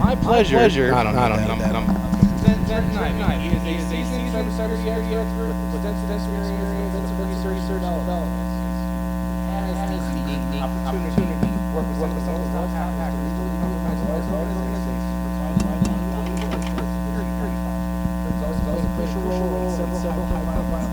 My pleasure. I don't know. Trenton Ivey. He is a seasoned cybersecurity expert with extensive experience in research development. Has the unique opportunity to work with some of the most top hackers to compromise large organizations. There's also a crucial role in several high-profile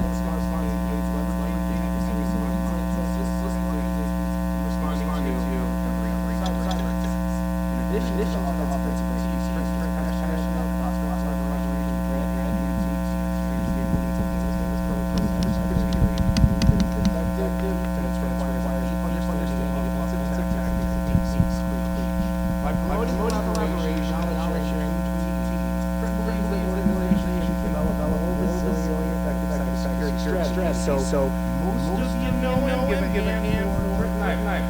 So most of you know him. Give a hand for Trenton Ivey.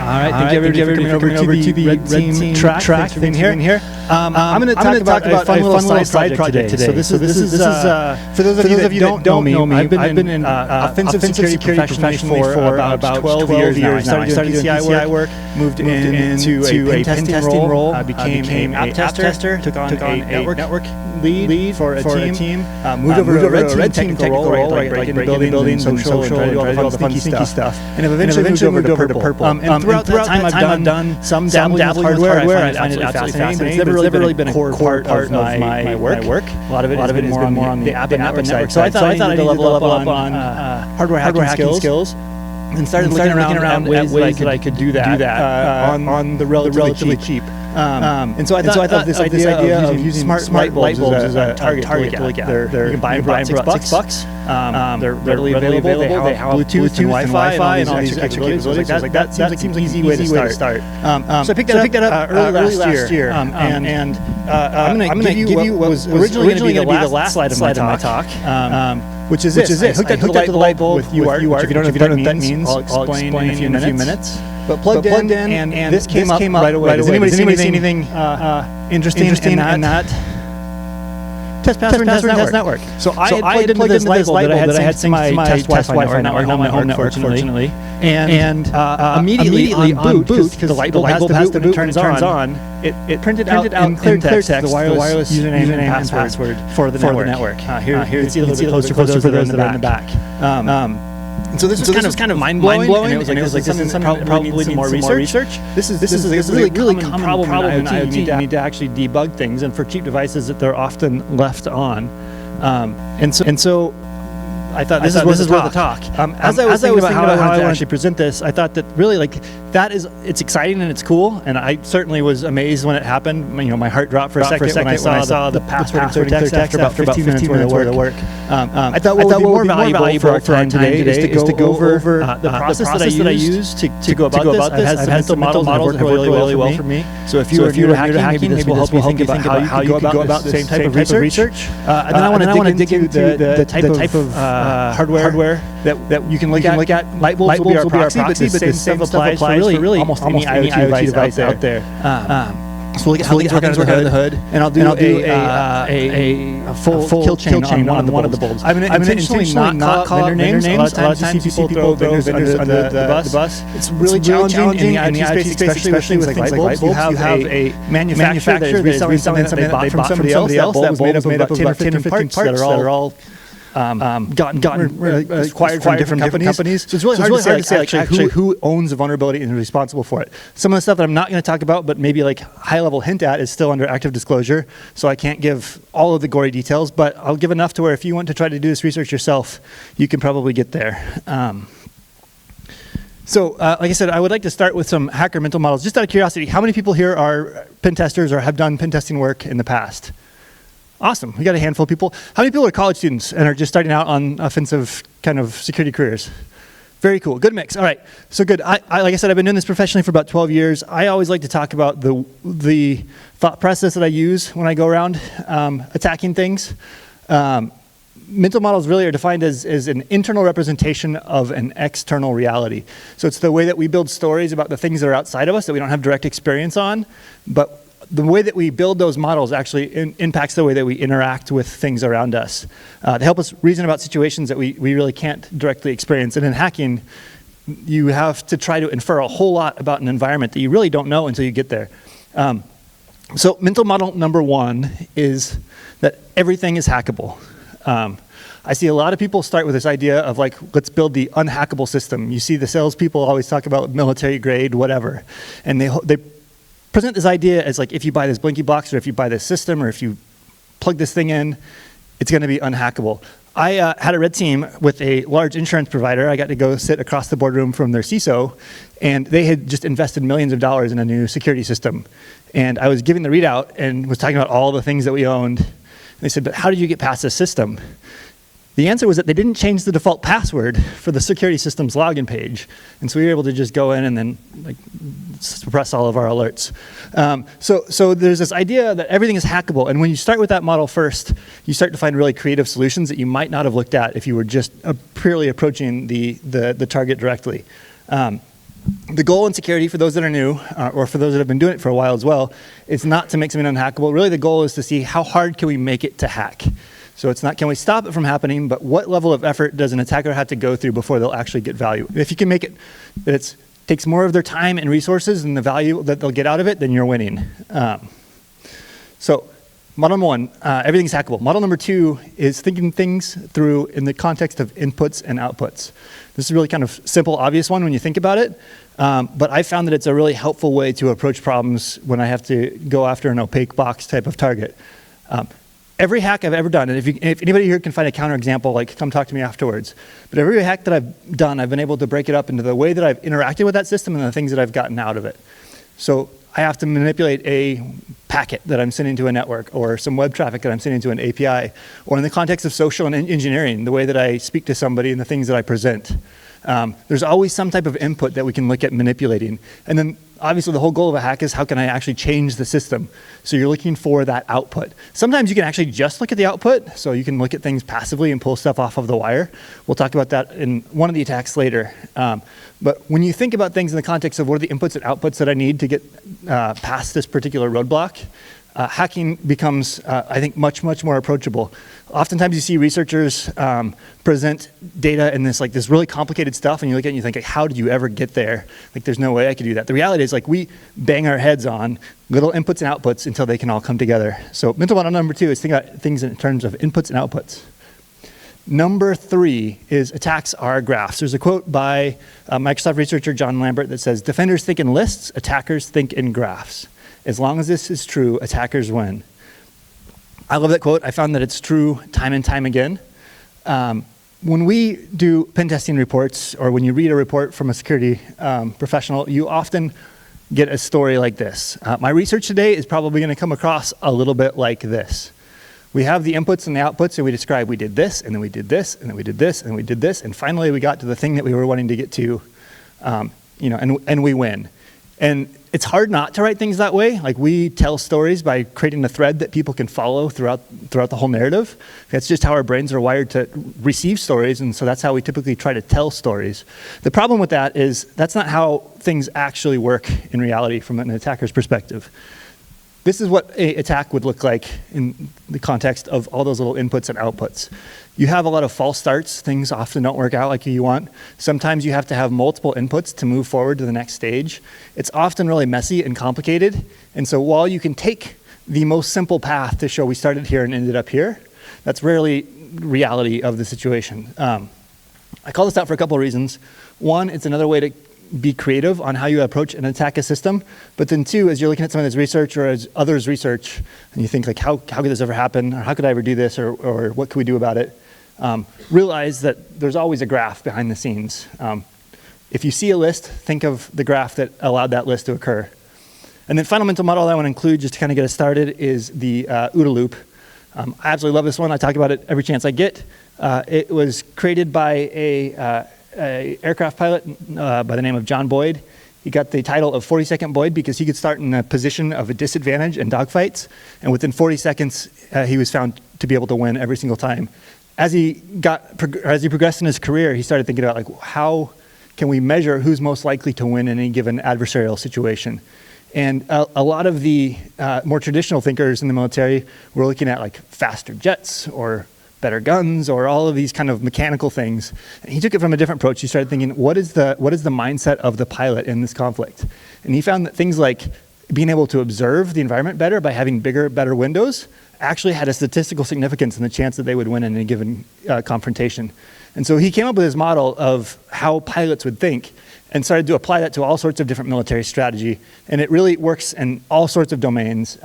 All right, thank you everybody for coming over to the Red Team track thing here. I'm going to talk about a fun little side project today. So this is for those of you that don't know me, I've been an offensive security professional for about 12 years now. I started doing PCI work, moved into a pen testing role, became an app tester, took on a network lead for a team, moved over to a Red Team technical role, where I break into buildings and social and try to do all the fun sneaky stuff, and eventually moved over to Purple. And throughout that time I've done some dabbling with hardware. I find it absolutely fascinating, but it's never really been a core part of my work. A lot of it has been more on the app and network side. So I thought I needed to level up on hardware hacking skills. And started looking around at ways that I could do that on the relatively cheap. And so I thought this idea of using smart light bulbs as a target to look at. You can buy them for about $6. They're readily available. They have Bluetooth and Wi-Fi and all these extra capabilities. That seems like an easy way to start. So I picked that up early last year. And I'm going to give you what was originally going to be the last slide of my talk. Which is this. I hooked up to the light bulb with UART. If you don't know what that means, I'll explain in a few minutes. But plugged in, and this came up right away. Does anybody see anything interesting in that? Test password and test network. So I had plugged into this light bulb that I had synced to my test Wi-Fi network on my home network, fortunately. And immediately on boot, because the light bulb has to boot when it turns on, it printed out in clear text the wireless username and password for the network. Here you can see a little bit closer for those that are in the back. And so this was kind of mind-blowing, and it was like this probably needs some more research. This is a really common problem in IoT. You need to actually debug things, and for cheap devices, that they're often left on. And so I thought this is worth the talk. As I was thinking about how I wanted to actually present this, I thought that really it's exciting and it's cool, and I certainly was amazed when it happened. My heart dropped for a second when I saw the password and clear text after about 15 minutes worth of work. I thought what would be more valuable for our time today is to go over the process that I use to go about this. I've had some mental models that have worked really well for me. So if you're new to hacking, maybe this will help you think about how you could go about the same type of research. And then I want to dig into the type of hardware that you can look at. Light bulbs will be our proxy, but the same stuff applies for really almost any IoT device out there. So we'll look at how things work under the hood, and I'll do a full kill chain on one of the bulbs. I'm going to intentionally not call out vendor names. A lot of times you see people throw vendors under the bus. It's really challenging in the IoT space, especially with things like light bulbs. You have a manufacturer that is reselling something that they bought from somebody else. That bulb is made up of about 10 or 15 parts that are all acquired from different companies. So it's really hard to say actually who owns the vulnerability and is responsible for it. Some of the stuff that I'm not going to talk about, but maybe high-level hint at, is still under active disclosure, so I can't give all of the gory details, but I'll give enough to where if you want to try to do this research yourself, you can probably get there. So, like I said, I would like to start with some hacker mental models. Just out of curiosity, how many people here are pen testers or have done pen testing work in the past? Awesome, we got a handful of people. How many people are college students and are just starting out on offensive kind of security careers? Very cool, good mix. All right, so good. Like I said, I've been doing this professionally for about 12 years. I always like to talk about the thought process that I use when I go around attacking things. Mental models really are defined as an internal representation of an external reality. So it's the way that we build stories about the things that are outside of us that we don't have direct experience on, but the way that we build those models actually impacts the way that we interact with things around us. They help us reason about situations that we really can't directly experience. And in hacking, you have to try to infer a whole lot about an environment that you really don't know until you get there. So mental model number one is that everything is hackable. I see a lot of people start with this idea of like, let's build the unhackable system. You see the salespeople always talk about military grade, whatever. And they present this idea as like, if you buy this Blinky box or if you buy this system or if you plug this thing in, it's gonna be unhackable. I had a red team with a large insurance provider. I got to go sit across the boardroom from their CISO, and they had just invested millions of dollars in a new security system. And I was giving the readout and was talking about all the things that we owned. And they said, but how did you get past this system? The answer was that they didn't change the default password for the security system's login page. And so we were able to just go in and then like suppress all of our alerts. So there's this idea that everything is hackable. And when you start with that model first, you start to find really creative solutions that you might not have looked at if you were just purely approaching the target directly. The goal in security, for those that are new, or for those that have been doing it for a while as well, is not to make something unhackable. Really the goal is to see how hard can we make it to hack. So it's not, can we stop it from happening, but what level of effort does an attacker have to go through before they'll actually get value? If you can make it that it takes more of their time and resources than the value that they'll get out of it, then you're winning. So model number one, everything's hackable. Model number two is thinking things through in the context of inputs and outputs. This is a really kind of simple, obvious one when you think about it, but I found that it's a really helpful way to approach problems when I have to go after an opaque box type of target. Every hack I've ever done, and if anybody here can find a counterexample, like come talk to me afterwards, but every hack that I've done, I've been able to break it up into the way that I've interacted with that system and the things that I've gotten out of it. So I have to manipulate a packet that I'm sending to a network or some web traffic that I'm sending to an API, or in the context of social and engineering, the way that I speak to somebody and the things that I present. There's always some type of input that we can look at manipulating. And then obviously the whole goal of a hack is how can I actually change the system? So you're looking for that output. Sometimes you can actually just look at the output, so you can look at things passively and pull stuff off of the wire. We'll talk about that in one of the attacks later. But when you think about things in the context of what are the inputs and outputs that I need to get past this particular roadblock, hacking becomes, I think, much, much more approachable. Oftentimes you see researchers present data in this really complicated stuff, and you look at it and you think, like, how did you ever get there? Like, there's no way I could do that. The reality is, like, we bang our heads on little inputs and outputs until they can all come together. So mental model number two is think about things in terms of inputs and outputs. Number three is attacks are graphs. There's a quote by Microsoft researcher John Lambert that says, defenders think in lists, attackers think in graphs. As long as this is true, attackers win. I love that quote. I found that it's true time and time again. When we do pen testing reports, or when you read a report from a security professional, you often get a story like this. My research today is probably going to come across a little bit like this. We have the inputs and the outputs, and we describe we did this, and then we did this, and then we did this, and we did this, and finally we got to the thing that we were wanting to get to, and we win. And it's hard not to write things that way. Like, we tell stories by creating a thread that people can follow throughout the whole narrative. That's just how our brains are wired to receive stories, and so that's how we typically try to tell stories. The problem with that is that's not how things actually work in reality from an attacker's perspective. This is what an attack would look like in the context of all those little inputs and outputs. You have a lot of false starts. Things often don't work out like you want. Sometimes you have to have multiple inputs to move forward to the next stage. It's often really messy and complicated. And so while you can take the most simple path to show we started here and ended up here, that's rarely reality of the situation. I call this out for a couple of reasons. One, it's another way to be creative on how you approach and attack a system. But then two, as you're looking at some of this research or as others research, and you think, like, how could this ever happen? Or how could I ever do this? Or what could we do about it? Realize that there's always a graph behind the scenes. If you see a list, think of the graph that allowed that list to occur. And then final mental model I want to include, just to kind of get us started, is the OODA loop. I absolutely love this one. I talk about it every chance I get. It was created by a aircraft pilot by the name of John Boyd. He got the title of 40-second Boyd because he could start in a position of a disadvantage in dogfights, and within 40 seconds, he was found to be able to win every single time. As he progressed in his career, he started thinking about, like, how can we measure who's most likely to win in any given adversarial situation? And a lot of the more traditional thinkers in the military were looking at, like, faster jets or better guns or all of these kind of mechanical things. And he took it from a different approach. He started thinking, what is the mindset of the pilot in this conflict? And he found that things like being able to observe the environment better by having bigger, better windows actually had a statistical significance in the chance that they would win in a given confrontation. And so he came up with this model of how pilots would think and started to apply that to all sorts of different military strategy. And it really works in all sorts of domains.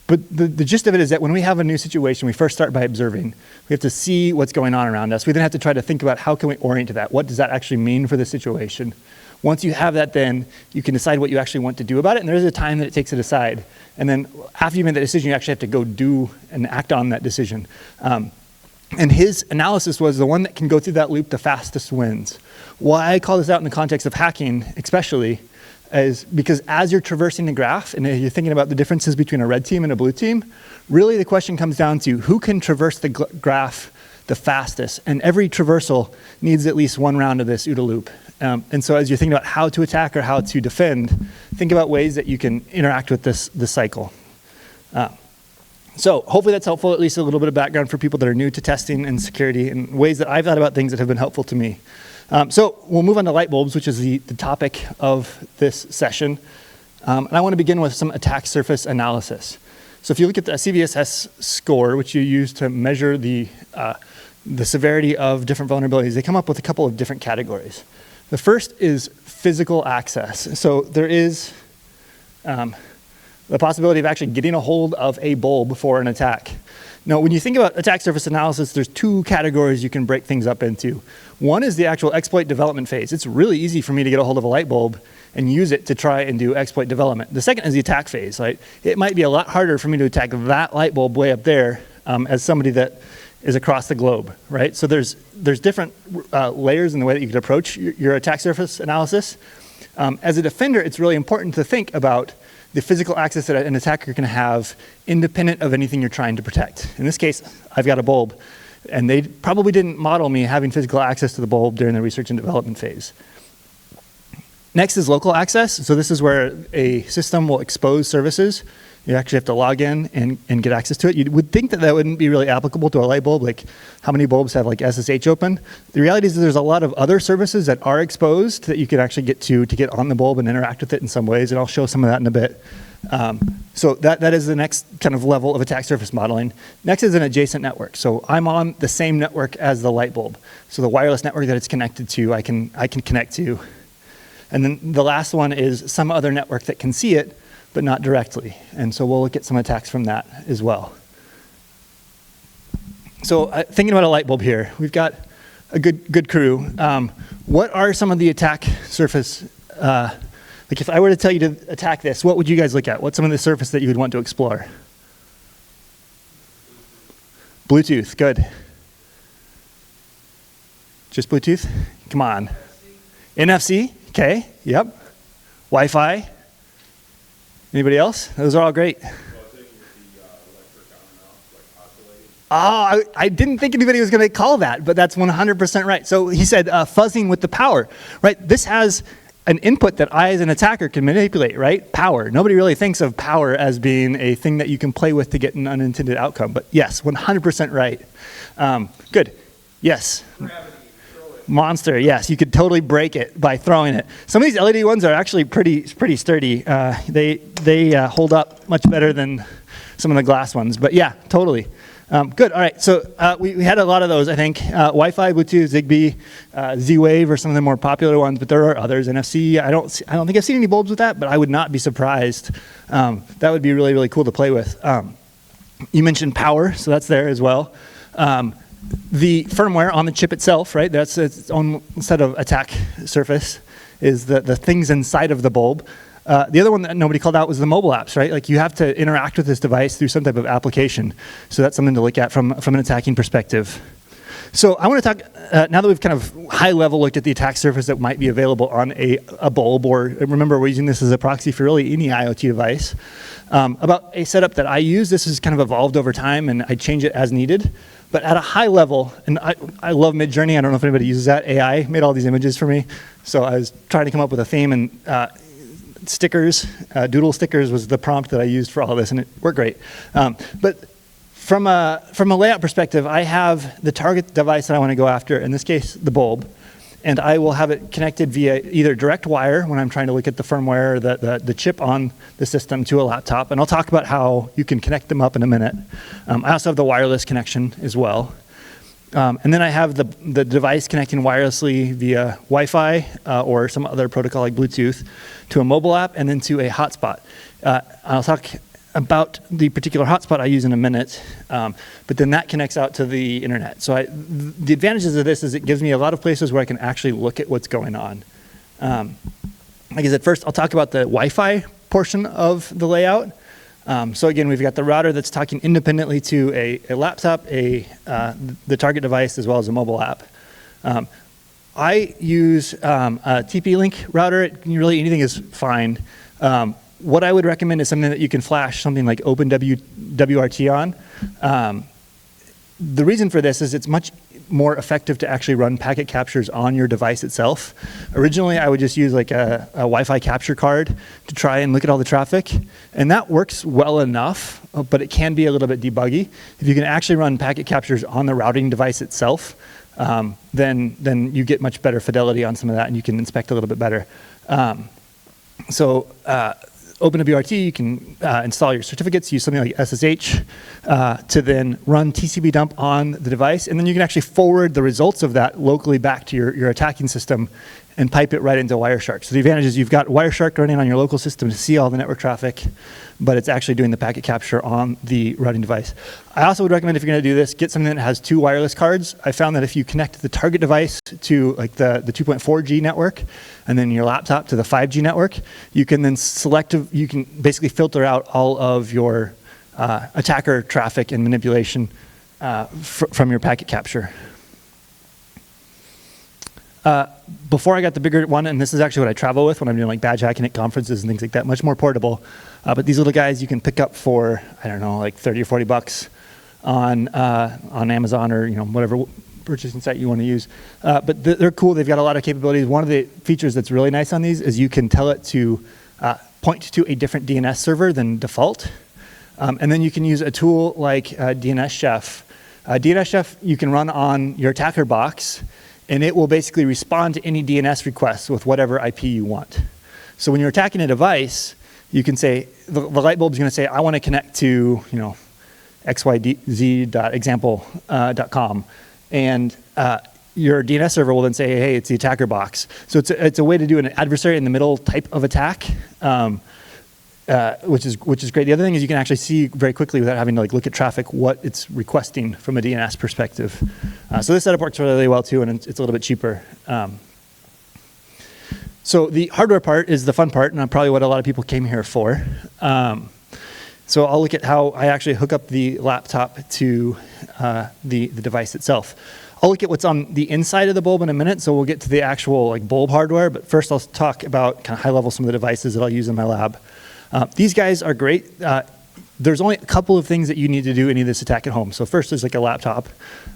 But the gist of it is that when we have a new situation, we first start by observing. We have to see what's going on around us. We then have to try to think about how can we orient to that? What does that actually mean for the situation? Once you have that, then you can decide what you actually want to do about it, and there is a time that it takes to decide. And then after you made that decision, you actually have to go do and act on that decision. And his analysis was the one that can go through that loop the fastest wins. Why I call this out in the context of hacking, especially, is because as you're traversing the graph and you're thinking about the differences between a red team and a blue team, really the question comes down to who can traverse the graph the fastest. And every traversal needs at least one round of this OODA loop. And so as you're thinking about how to attack or how to defend, think about ways that you can interact with this cycle. So hopefully that's helpful, at least a little bit of background for people that are new to testing and security and ways that I've thought about things that have been helpful to me. So we'll move on to light bulbs, which is the topic of this session. And I want to begin with some attack surface analysis. So if you look at the CVSS score, which you use to measure the severity of different vulnerabilities, they come up with a couple of different categories. The first is physical access. So there is the possibility of actually getting a hold of a bulb for an attack. Now, when you think about attack surface analysis, there's two categories you can break things up into. One is the actual exploit development phase. It's really easy for me to get a hold of a light bulb and use it to try and do exploit development. The second is the attack phase, right? It might be a lot harder for me to attack that light bulb way up there as somebody that is across the globe, right? So there's different layers in the way that you could approach your attack surface analysis. As a defender, it's really important to think about the physical access that an attacker can have independent of anything you're trying to protect. In this case, I've got a bulb, and they probably didn't model me having physical access to the bulb during the research and development phase. Next is local access. So this is where a system will expose services. You actually have to log in and get access to it. You would think that that wouldn't be really applicable to a light bulb, like how many bulbs have like SSH open. The reality is that there's a lot of other services that are exposed that you could actually get to get on the bulb and interact with it in some ways, and I'll show some of that in a bit. So that is the next kind of level of attack surface modeling. Next is an adjacent network. So I'm on the same network as the light bulb. So the wireless network that it's connected to, I can connect to. And then the last one is some other network that can see it, but not directly. And so we'll look at some attacks from that as well. So thinking about a light bulb here, we've got a good crew. What are some of the attack surface, like if I were to tell you to attack this, what would you guys look at? What's some of the surface that you would want to explore? Bluetooth, good. Just Bluetooth? Come on. NFC, okay, yep. Wi-Fi. Anybody else? Those are all great. Oh, I didn't think anybody was going to call that, but that's 100% right. So he said fuzzing with the power, right? This has an input that I as an attacker can manipulate, right? Power. Nobody really thinks of power as being a thing that you can play with to get an unintended outcome, but yes, 100% right. Good. Yes. Gravity. Monster, yes, you could totally break it by throwing it. Some of these LED ones are actually pretty sturdy. They hold up much better than some of the glass ones, but yeah, totally. Good, all right, so we had a lot of those, I think. Wi-Fi, Bluetooth, Zigbee, Z-Wave are some of the more popular ones, but there are others. NFC, I don't think I've seen any bulbs with that, but I would not be surprised. That would be really, really cool to play with. You mentioned power, so that's there as well. The firmware on the chip itself, right, that's its own set of attack surface, is the things inside of the bulb. The other one that nobody called out was the mobile apps, right? Like you have to interact with this device through some type of application. So that's something to look at from an attacking perspective. So I want to talk, now that we've kind of high level looked at the attack surface that might be available on a bulb, or remember we're using this as a proxy for really any IoT device, about a setup that I use. This has kind of evolved over time and I change it as needed. But at a high level, and I love Midjourney, I don't know if anybody uses that. AI made all these images for me. So I was trying to come up with a theme, and stickers, doodle stickers was the prompt that I used for all of this, and it worked great. But From a layout perspective, I have the target device that I want to go after, in this case, the bulb, and I will have it connected via either direct wire when I'm trying to look at the firmware or the chip on the system to a laptop, and I'll talk about how you can connect them up in a minute. I also have the wireless connection as well. And then I have the device connecting wirelessly via Wi-Fi or some other protocol like Bluetooth to a mobile app and then to a hotspot. I'll talk about the particular hotspot I use in a minute, but then that connects out to the internet. So the advantages of this is it gives me a lot of places where I can actually look at what's going on. Like I said, first I'll talk about the Wi-Fi portion of the layout. So again, we've got the router that's talking independently to a laptop, the target device, as well as a mobile app. I use a TP-Link router. Really anything is fine. What I would recommend is something that you can flash something like OpenWRT on. The reason for this is it's much more effective to actually run packet captures on your device itself. Originally, I would just use like a Wi-Fi capture card to try and look at all the traffic, and that works well enough, but it can be a little bit debuggy. If you can actually run packet captures on the routing device itself, then you get much better fidelity on some of that, and you can inspect a little bit better. OpenWRT, you can install your certificates, use something like SSH to then run TCP dump on the device, and then you can actually forward the results of that locally back to your attacking system and pipe it right into Wireshark. So the advantage is you've got Wireshark running on your local system to see all the network traffic, but it's actually doing the packet capture on the routing device. I also would recommend if you're going to do this, get something that has 2 wireless cards. I found that if you connect the target device to like the 2.4G network, and then your laptop to the 5G network, you can then you can basically filter out all of your attacker traffic and manipulation from your packet capture. Before I got the bigger one, and this is actually what I travel with when I'm doing like badge hacking at conferences and things like that, much more portable. But these little guys you can pick up for, I don't know, like 30 or 40 bucks on Amazon or whatever purchasing site you want to use. But they're cool. They've got a lot of capabilities. One of the features that's really nice on these is you can tell it to point to a different DNS server than default. And then you can use a tool like DNS Chef. DNS Chef you can run on your attacker box, and it will basically respond to any DNS requests with whatever IP you want. So when you're attacking a device, you can say, the light bulb is going to say, I want to connect to xyz.example.com. And your DNS server will then say, hey, it's the attacker box. So it's a way to do an adversary in the middle type of attack, which is great. The other thing is you can actually see very quickly without having to look at traffic what it's requesting from a DNS perspective. So this setup works really well too, and it's a little bit cheaper. So the hardware part is the fun part, and probably what a lot of people came here for. So I'll look at how I actually hook up the laptop to the device itself. I'll look at what's on the inside of the bulb in a minute, so we'll get to the actual bulb hardware, but first I'll talk about kind of high level some of the devices that I'll use in my lab. These guys are great. There's only a couple of things that you need to do any of this attack at home. So first there's a laptop,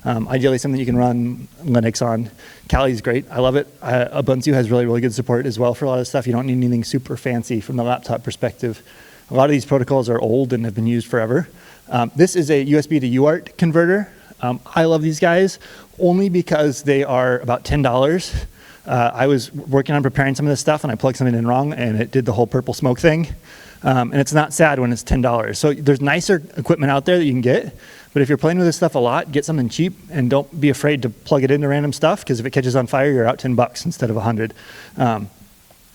ideally something you can run Linux on. Kali's great, I love it. Ubuntu has really, really good support as well for a lot of stuff. You don't need anything super fancy from the laptop perspective. A lot of these protocols are old and have been used forever. This is a USB to UART converter. I love these guys only because they are about $10. I was working on preparing some of this stuff and I plugged something in wrong and it did the whole purple smoke thing. And it's not sad when it's $10. So there's nicer equipment out there that you can get, but if you're playing with this stuff a lot, get something cheap and don't be afraid to plug it into random stuff, because if it catches on fire, you're out $10 instead of $100.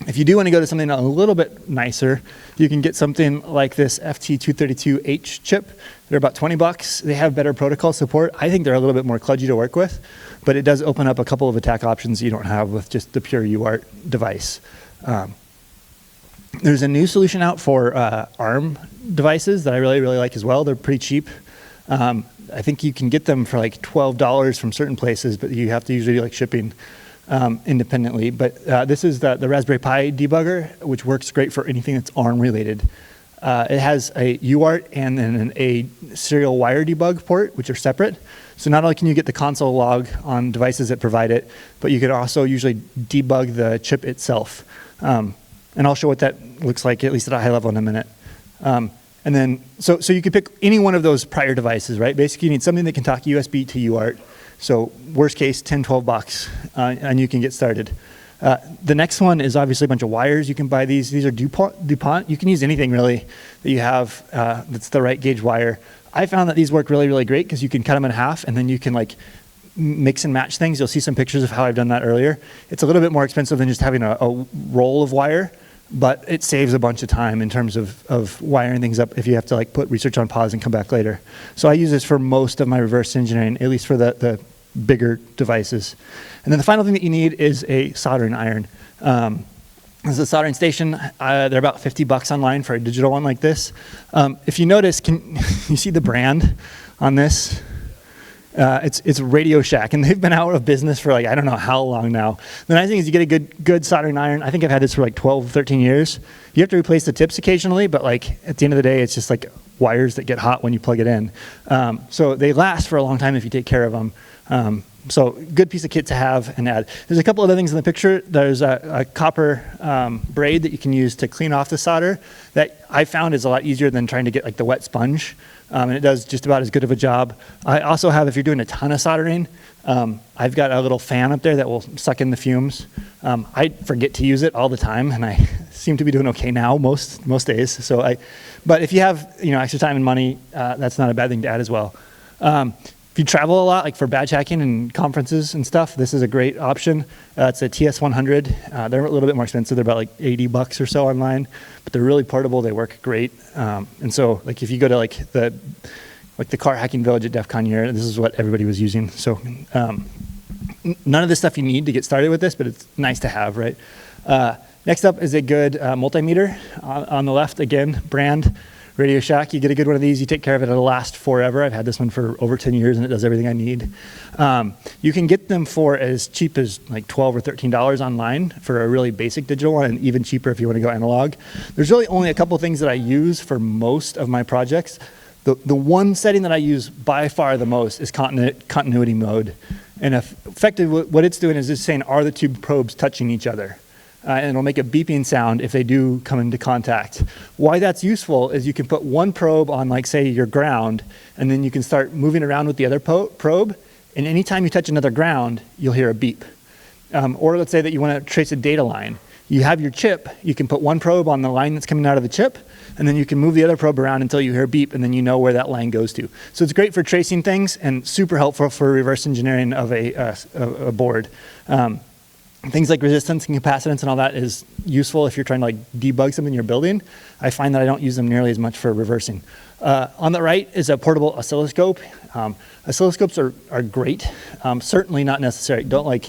If you do want to go to something a little bit nicer, you can get something like this FT232H chip. They're about $20. They have better protocol support. I think they're a little bit more kludgy to work with, but it does open up a couple of attack options you don't have with just the pure UART device. There's a new solution out for ARM devices that I really, really like as well. They're pretty cheap. I think you can get them for like $12 from certain places, but you have to usually do shipping independently. But this is the Raspberry Pi debugger, which works great for anything that's ARM related. It has a UART and then a serial wire debug port, which are separate. So not only can you get the console log on devices that provide it, but you can also usually debug the chip itself. And I'll show what that looks like, at least at a high level, in a minute. And then, so you could pick any one of those prior devices, right? Basically, you need something that can talk USB to UART. So worst case, 10, 12 bucks, and you can get started. The next one is obviously a bunch of wires. You can buy these. These are DuPont. You can use anything really that you have that's the right gauge wire. I found that these work really, really great because you can cut them in half and then you can like mix and match things. You'll see some pictures of how I've done that earlier. It's a little bit more expensive than just having a roll of wire, but it saves a bunch of time in terms of wiring things up if you have to like put research on pause and come back later. So I use this for most of my reverse engineering, at least for the bigger devices. And then the final thing that you need is a soldering iron. This is a soldering station. They're about 50 bucks online for a digital one like this. If you notice, can you see the brand on this? It's Radio Shack, and they've been out of business for like, I don't know how long now. The nice thing is you get a good soldering iron. I think I've had this for like 12, 13 years. You have to replace the tips occasionally, but like at the end of the day, it's just like wires that get hot when you plug it in. So they last for a long time if you take care of them. So good piece of kit to have and add. There's a couple other things in the picture. There's a copper braid that you can use to clean off the solder that I found is a lot easier than trying to get like the wet sponge. And it does just about as good of a job. I also have, if you're doing a ton of soldering, I've got a little fan up there that will suck in the fumes. I forget to use it all the time, and I seem to be doing okay now most days. So but if you have extra time and money, that's not a bad thing to add as well. If you travel a lot, like for badge hacking and conferences and stuff, this is a great option. It's a TS100. They're a little bit more expensive. They're about like 80 bucks or so online, but they're really portable. They work great. And so, like if you go to like the car hacking village at DEF CON here, this is what everybody was using. So none of this stuff you need to get started with this, but it's nice to have, right? Next up is a good multimeter. On the left, again, brand. Radio Shack, you get a good one of these, you take care of it, it'll last forever. I've had this one for over 10 years and it does everything I need. You can get them for as cheap as like $12 or $13 online for a really basic digital one, and even cheaper if you want to go analog. There's really only a couple things that I use for most of my projects. The one setting that I use by far the most is continuity mode. And effectively what it's doing is it's saying, are the two probes touching each other? And it'll make a beeping sound if they do come into contact. Why that's useful is you can put one probe on, like, say, your ground, and then you can start moving around with the other probe, and anytime you touch another ground, you'll hear a beep. Or let's say that you want to trace a data line. You have your chip, you can put one probe on the line that's coming out of the chip, and then you can move the other probe around until you hear a beep, and then you know where that line goes to. So it's great for tracing things and super helpful for reverse engineering of a board. Things like resistance and capacitance and all that is useful if you're trying to like debug something you're building. I find that I don't use them nearly as much for reversing. On the right is a portable oscilloscope. Oscilloscopes are great. Certainly not necessary. Don't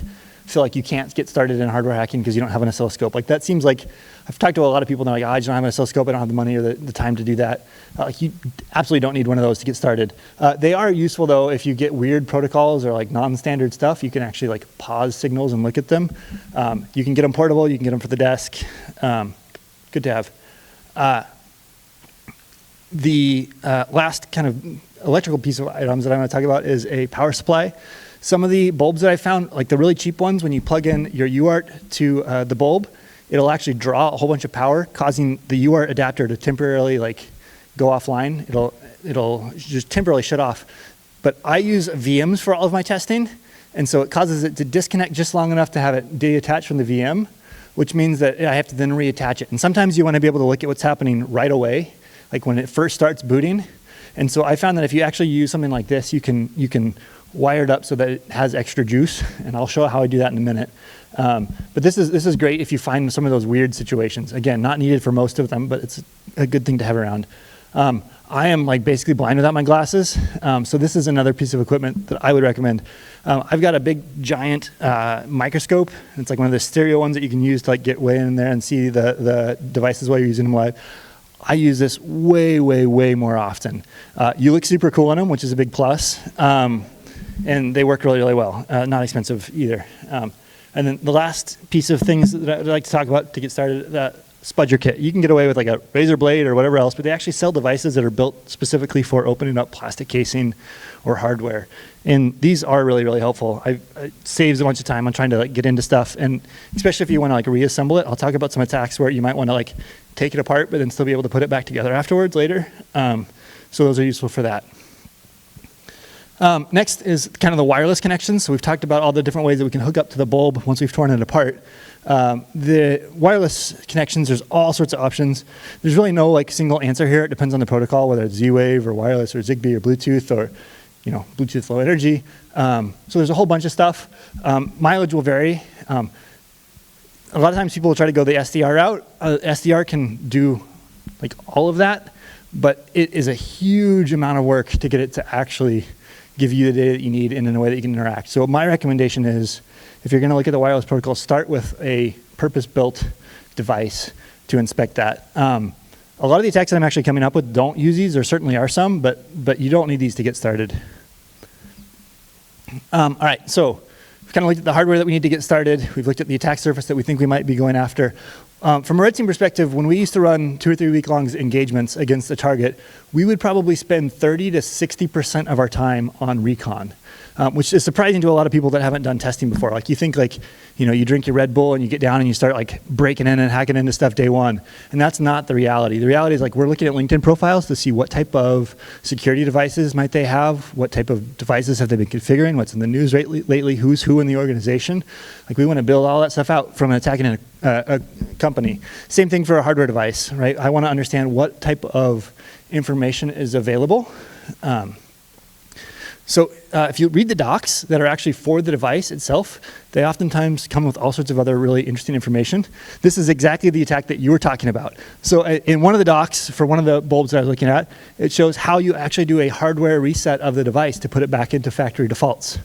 feel like you can't get started in hardware hacking because you don't have an oscilloscope. Like that seems like, I've talked to a lot of people and they're like, I just don't have an oscilloscope, I don't have the money or the time to do that. You absolutely don't need one of those to get started. They are useful though if you get weird protocols or like non-standard stuff, you can actually like pause signals and look at them. You can get them portable, you can get them for the desk. Good to have. The last kind of electrical piece of items that I'm going to talk about is a power supply. Some of the bulbs that I found, like the really cheap ones, when you plug in your UART to the bulb, it'll actually draw a whole bunch of power, causing the UART adapter to temporarily like go offline. It'll just temporarily shut off. But I use VMs for all of my testing, and so it causes it to disconnect just long enough to have it detach from the VM, which means that I have to then reattach it. And sometimes you want to be able to look at what's happening right away, like when it first starts booting. And so I found that if you actually use something like this, you can wire it up so that it has extra juice, and I'll show how I do that in a minute. But this is great if you find some of those weird situations. Again, not needed for most of them, but it's a good thing to have around. I am like basically blind without my glasses, so this is another piece of equipment that I would recommend. I've got a big giant microscope. It's like one of the stereo ones that you can use to like get way in there and see the devices while you're using them live. I use this way, way, way more often. You look super cool in them, which is a big plus. And they work really, really well. Not expensive either. And then the last piece of things that I'd like to talk about to get started, spudger kit. You can get away with like a razor blade or whatever else, but they actually sell devices that are built specifically for opening up plastic casing or hardware. And these are really, really helpful. It saves a bunch of time on trying to like get into stuff, and especially if you want to like reassemble it. I'll talk about some attacks where you might want to like take it apart, but then still be able to put it back together afterwards later. So those are useful for that. Next is kind of the wireless connections. So we've talked about all the different ways that we can hook up to the bulb once we've torn it apart. The wireless connections, there's all sorts of options. There's really no like single answer here. It depends on the protocol, whether it's Z-Wave or wireless or Zigbee or Bluetooth or Bluetooth Low Energy. So there's a whole bunch of stuff. Mileage will vary. A lot of times people will try to go the SDR route. SDR can do like all of that, but it is a huge amount of work to get it to actually give you the data that you need in a way that you can interact. So my recommendation is, if you're going to look at the wireless protocol, start with a purpose-built device to inspect that. A lot of the attacks that I'm actually coming up with don't use these. There certainly are some, but you don't need these to get started. All right, so we've kind of looked at the hardware that we need to get started. We've looked at the attack surface that we think we might be going after. From a red team perspective, when we used to run 2 or 3 week long engagements against a target, we would probably spend 30 to 60% of our time on recon, which is surprising to a lot of people that haven't done testing before. Like you think like, you drink your Red Bull and you get down and you start like breaking in and hacking into stuff day one. And that's not the reality. The reality is like we're looking at LinkedIn profiles to see what type of security devices might they have, what type of devices have they been configuring, what's in the news lately, who's who in the organization. Like we want to build all that stuff out from attacking a company. Same thing for a hardware device, right? I want to understand what type of information is available. So if you read the docs that are actually for the device itself, they oftentimes come with all sorts of other really interesting information. This is exactly the attack that you were talking about. So in one of the docs for one of the bulbs that I was looking at, it shows how you actually do a hardware reset of the device to put it back into factory defaults.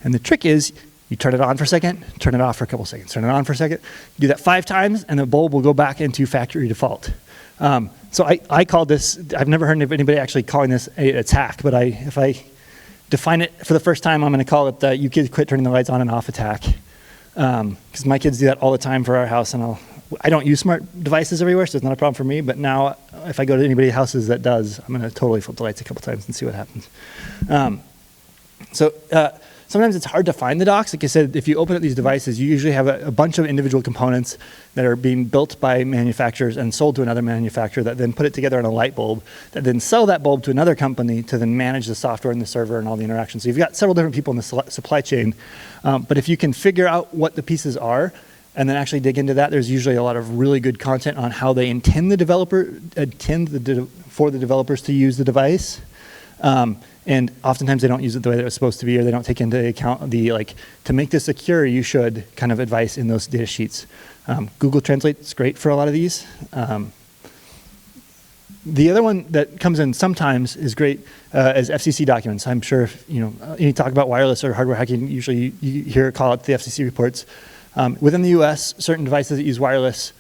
And the trick is you turn it on for a second, turn it off for a couple seconds, turn it on for a second. You do that 5 times and the bulb will go back into factory default. So I call this, I've never heard of anybody actually calling this an attack, but if I define it for the first time, I'm going to call it the "you kids quit turning the lights on and off" attack. Because my kids do that all the time for our house, and I don't use smart devices everywhere, so it's not a problem for me. But now, if I go to anybody's houses that does, I'm going to totally flip the lights a couple times and see what happens. Sometimes it's hard to find the docs. Like I said, if you open up these devices, you usually have a bunch of individual components that are being built by manufacturers and sold to another manufacturer that then put it together in a light bulb, that then sell that bulb to another company to then manage the software and the server and all the interactions. So you've got several different people in the supply chain. But if you can figure out what the pieces are and then actually dig into that, there's usually a lot of really good content on how they intend for the developers to use the device. And oftentimes they don't use it the way that it's supposed to be, or they don't take into account the to make this secure, you should kind of advice in those data sheets. Google Translate is great for a lot of these. The other one that comes in sometimes is great as FCC documents. I'm sure any talk about wireless or hardware hacking, usually you hear a call out to the FCC reports. Within the US, certain devices that use wireless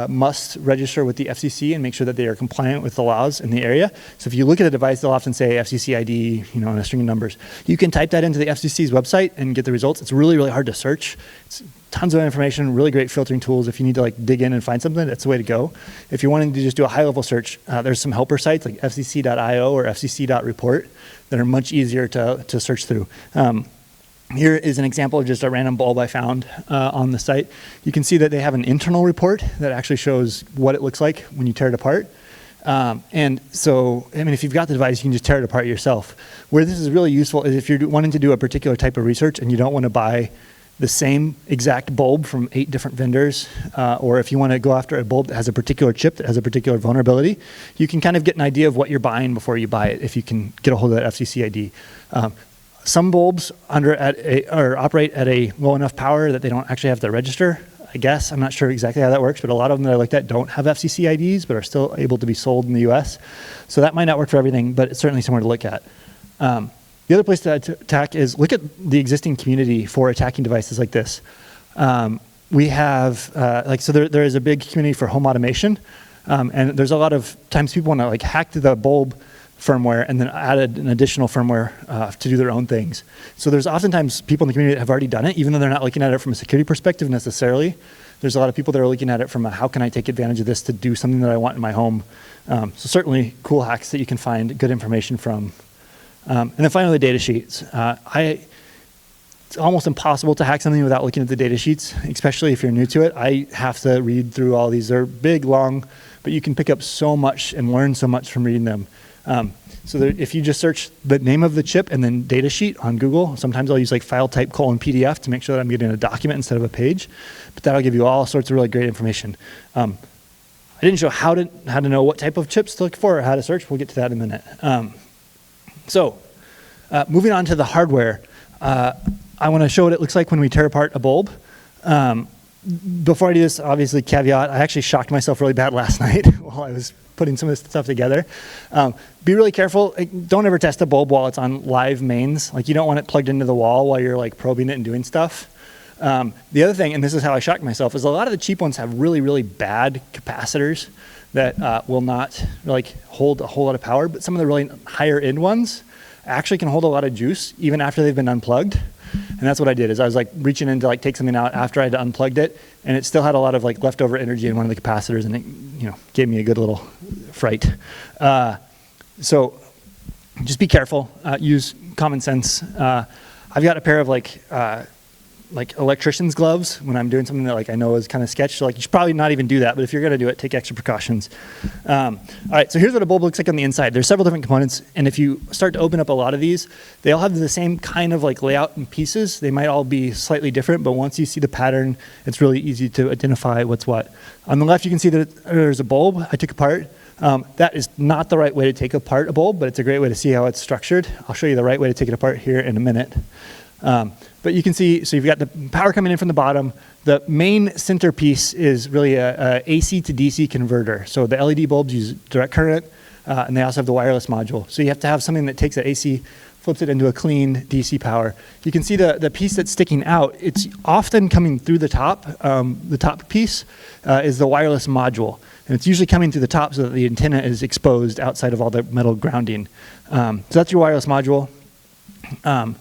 must register with the FCC and make sure that they are compliant with the laws in the area. So if you look at a device, they'll often say FCC ID, and a string of numbers. You can type that into the FCC's website and get the results. It's really, really hard to search. It's tons of information, really great filtering tools. If you need to dig in and find something, that's the way to go. If you're wanting to just do a high-level search, there's some helper sites like fcc.io or fcc.report that are much easier to search through. Here is an example of just a random bulb I found on the site. You can see that they have an internal report that actually shows what it looks like when you tear it apart. And so, if you've got the device, you can just tear it apart yourself. Where this is really useful is if you're wanting to do a particular type of research and you don't want to buy the same exact bulb from 8 different vendors, or if you want to go after a bulb that has a particular chip that has a particular vulnerability, you can kind of get an idea of what you're buying before you buy it if you can get a hold of that FCC ID. Some bulbs operate at a low enough power that they don't actually have to register, I guess. I'm not sure exactly how that works, but a lot of them that I looked at don't have FCC IDs, but are still able to be sold in the US. So that might not work for everything, but it's certainly somewhere to look at. The other place to attack is look at the existing community for attacking devices like this. We have, so there is a big community for home automation, and there's a lot of times people want to hack the bulb firmware and then added an additional firmware to do their own things. So there's oftentimes people in the community that have already done it, even though they're not looking at it from a security perspective necessarily. There's a lot of people that are looking at it from a how can I take advantage of this to do something that I want in my home. So certainly cool hacks that you can find good information from. And then finally, the data sheets. It's almost impossible to hack something without looking at the data sheets, especially if you're new to it. I have to read through all these. They're big, long, but you can pick up so much and learn so much from reading them. So if you just search the name of the chip and then data sheet on Google, sometimes I'll use like file type :PDF to make sure that I'm getting a document instead of a page, but that'll give you all sorts of really great information. I didn't show how to know what type of chips to look for or how to search. We'll get to that in a minute. So moving on to the hardware, I want to show what it looks like when we tear apart a bulb. Before I do this, obviously caveat, I actually shocked myself really bad last night while I was putting some of this stuff together. Be really careful. Don't ever test a bulb while it's on live mains. Like you don't want it plugged into the wall while you're like probing it and doing stuff. The other thing, and this is how I shocked myself, is a lot of the cheap ones have really, really bad capacitors that will not like hold a whole lot of power, but some of the really higher end ones actually can hold a lot of juice even after they've been unplugged. And that's what I did, is I was like reaching in to like take something out after I had unplugged it, and it still had a lot of like leftover energy in one of the capacitors, and it gave me a good little fright. So just be careful, use common sense. I've got a pair of like electrician's gloves when I'm doing something that like I know is kind of sketch. So like you should probably not even do that, but if you're gonna do it, take extra precautions. All right, so here's what a bulb looks like on the inside. There's several different components, and if you start to open up a lot of these, they all have the same kind of like layout and pieces. They might all be slightly different, but once you see the pattern, it's really easy to identify what's what. On the left, you can see that there's a bulb I took apart. That is not the right way to take apart a bulb, but it's a great way to see how it's structured. I'll show you the right way to take it apart here in a minute. But you can see, so you've got the power coming in from the bottom. The main centerpiece is really a AC to DC converter. So the LED bulbs use direct current, and they also have the wireless module. So you have to have something that takes that AC, flips it into a clean DC power. You can see the piece that's sticking out. It's often coming through the top. The top piece is the wireless module. And it's usually coming through the top so that the antenna is exposed outside of all the metal grounding. So that's your wireless module. On